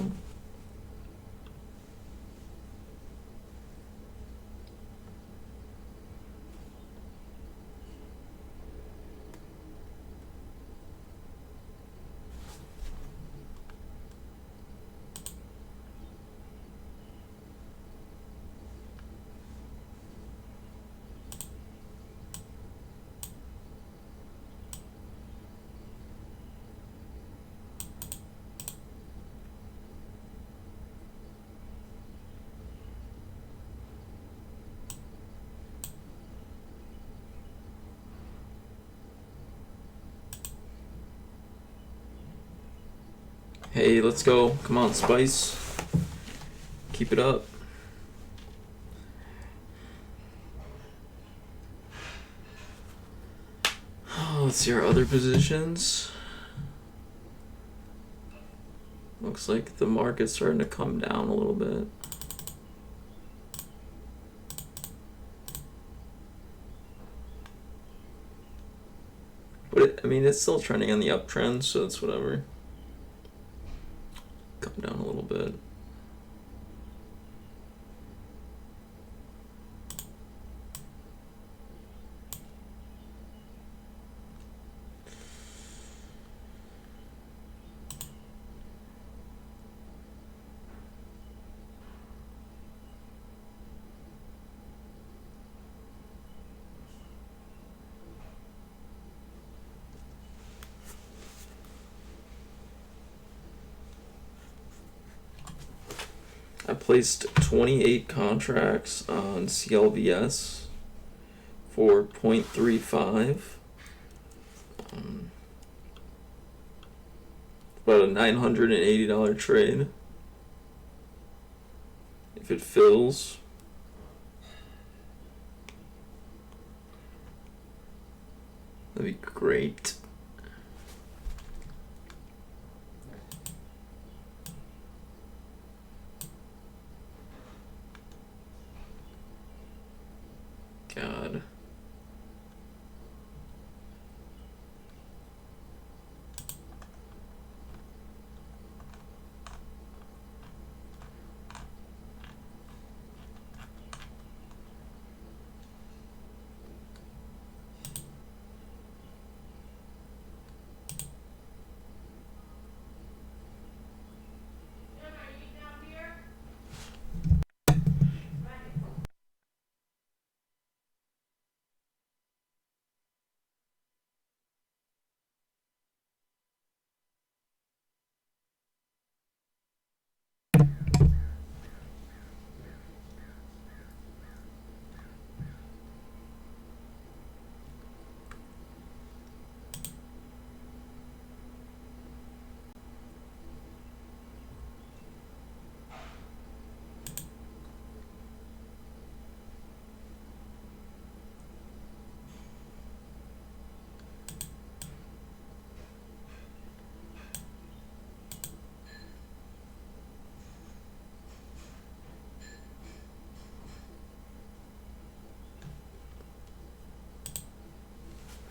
Hey, let's go. Come on, Spice. Keep it up. Oh, let's see our other positions. Looks like the market's starting to come down a little bit. But I mean, it's still trending on the uptrend, so it's whatever. Come down a little bit. I placed 28 contracts on CLVS for 0.35. About a $980 trade. If it fills, that'd be great. God.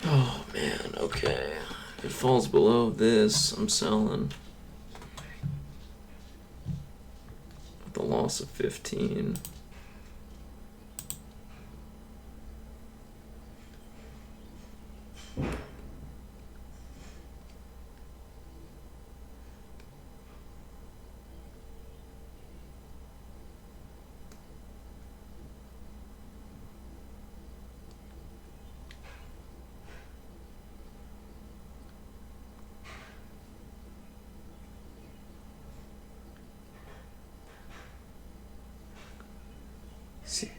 Oh man, okay. If it falls below this, I'm selling. With a loss of 15. See.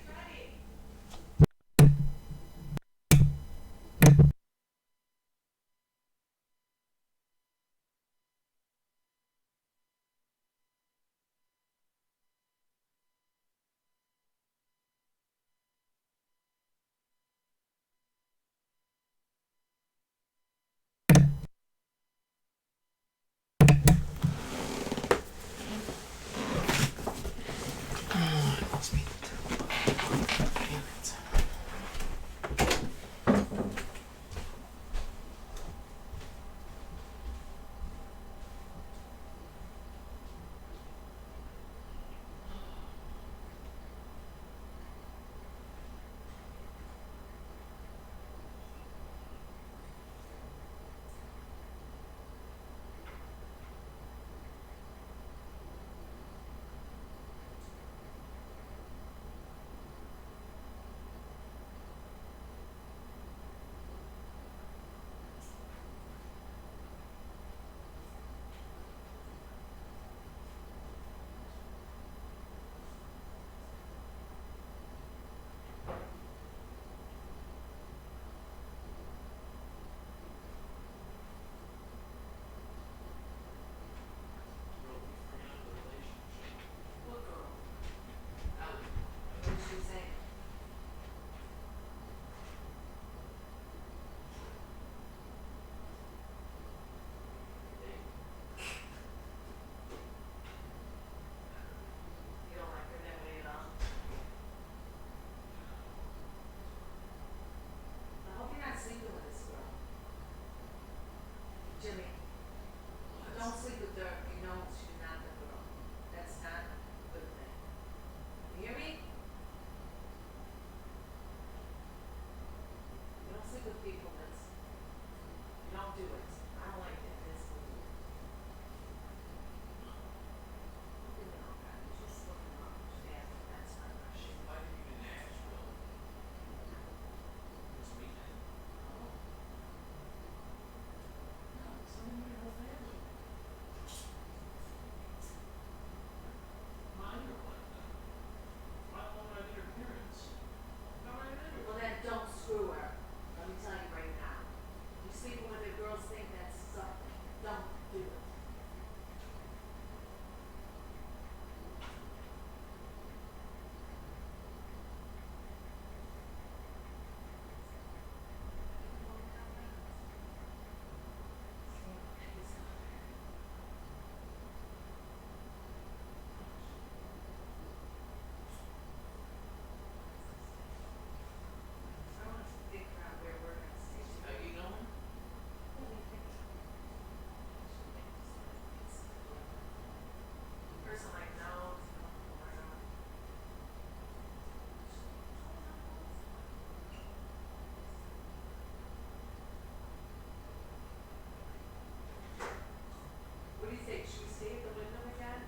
she stay at the window again?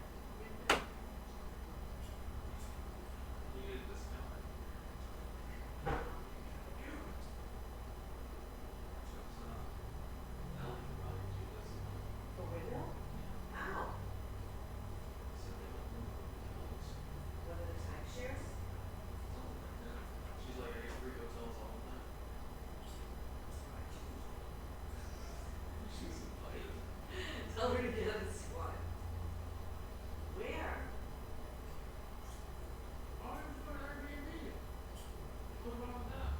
The window? How? What are the timeshares? She's like, I get free hotels all the time. She was invited. Tell her to get us one. Where? Oh, it was for Airbnb. Put them on that.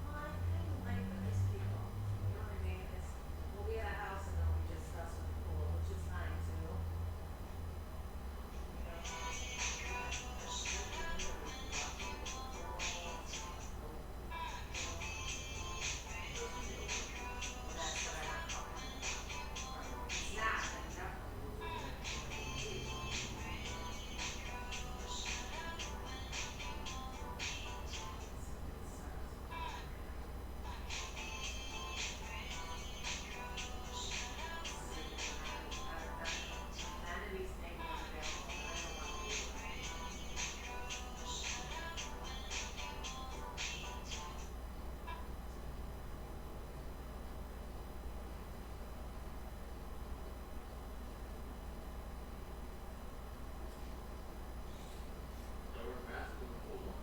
Well, I kind of like nice people. You know what I mean? It's, well, we had a house and then we discussed with the pool, which is fine too. You know? That's good to hear when you want people. You don't want to go, well, that's what I want to call it. If it's not, then definitely we'll do it at Airbnb. Amenities may be unavailable, and I don't want to do that. I wear a mask in the pool.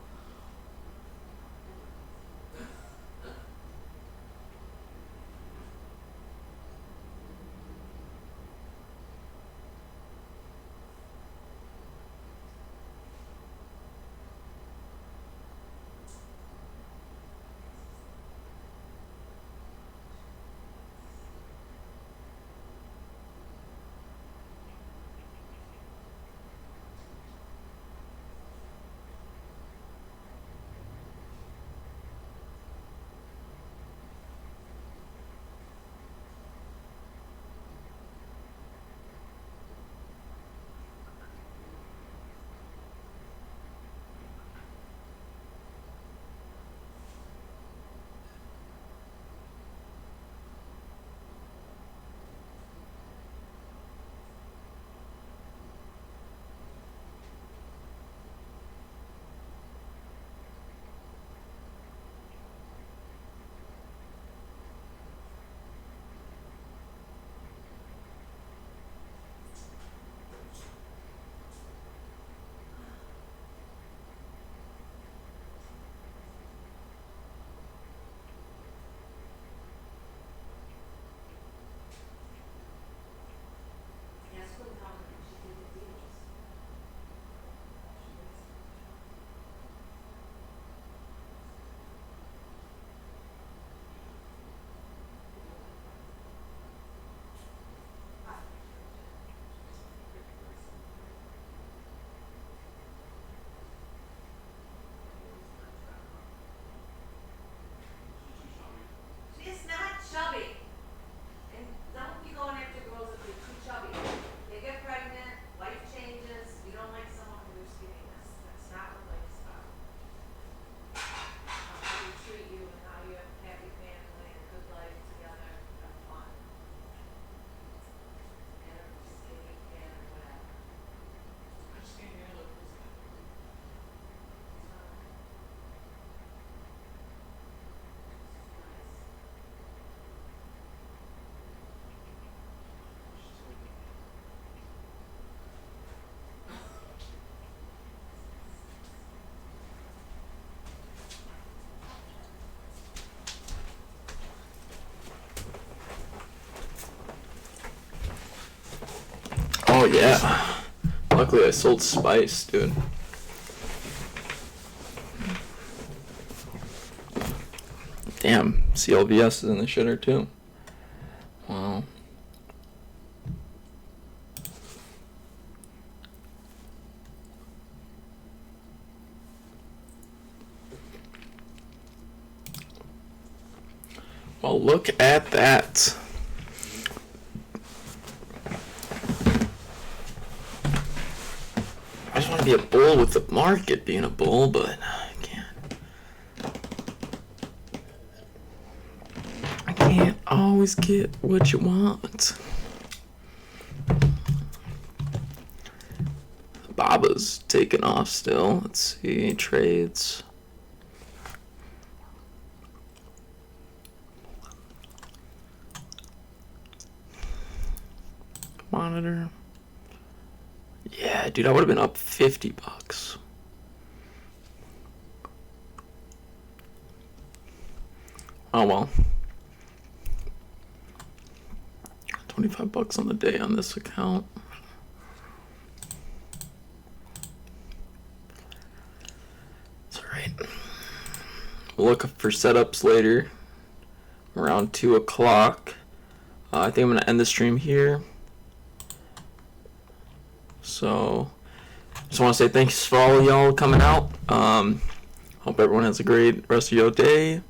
Yes, couldn't tell her, she did the deals. She did some She's not chubby. And don't be going after girls if they're too chubby. They get pregnant, life changes, you don't like someone who's skinniness. That's not what life's about. How they treat you and how you have a happy family and a good life together, have fun. And if you're skinny, fat, or whatever. I just can't handle it. So, nice. Oh yeah. Luckily I sold Spice, dude. Damn, CLVS is in the shitter too. Wow. Well, look at that. I just want to be a bull with the market being a bull, but I can't. I can't always get what you want. Kaba's taking off still. Let's see, trades. Monitor. Yeah, dude, I would have been up $50. Oh well. $25 on the day on this account. It's alright. We'll look for setups later. Around 2 o'clock. I think I'm going to end the stream here. So, just want to say thanks for all of y'all coming out. Hope everyone has a great rest of your day.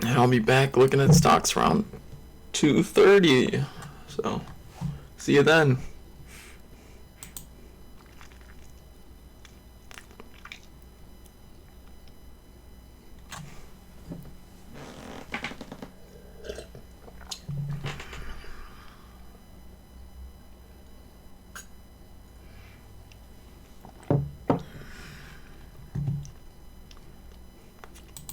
And I'll be back looking at stocks around 2:30. So, see you then.